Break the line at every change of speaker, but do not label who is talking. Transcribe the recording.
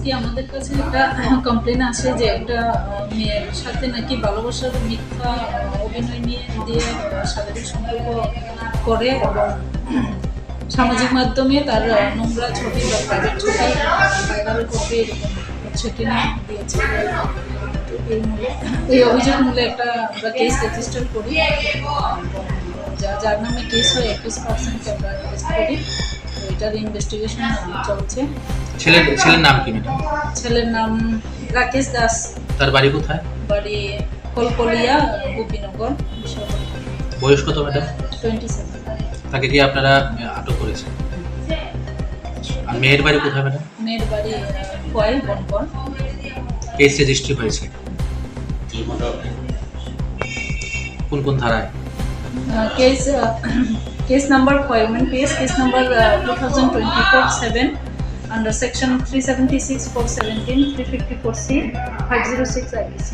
আজকে আমাদের কাছে একটা কমপ্লেন আসে যে একটা মেয়ের সাথে নাকি ভালোবাসার মিথ্যা অভিনয় দিয়ে শারীরিক সম্পর্ক করে এবং সামাজিক মাধ্যমে তার নোংরা ছবি বা প্রাইভেট ছবি ভাইরাল করবে এরকম হচ্ছে কিনা দিয়েছে। এই অভিযোগ মূলে একটা আমরা কেস রেজিস্টার করি, যার নামে কেস হয় 21% আমরা অ্যারেস্ট করি। তো এটার ইনভেস্টিগেশন চলছে।
ছেলের নাম কি ম্যাডাম?
ছেলের নাম রাকেশ দাস।
তার বাড়ি কোথায়?
বাড়ি কলকলিয়া, গোপীনগর।
বয়স কত ম্যাডাম?
27।
তাকে কি আপনারা আটক করেছেন? আর মেয়ের বাড়ি কোথায় ম্যাডাম?
মেয়ের বাড়ি খোয়াই বনকর।
কেস রেজিস্ট্রি হয়েছে কোন কোন ধারায়?
Case number Khowai PS case number 2024-7 under section 376/417, 354C, 506 IPC.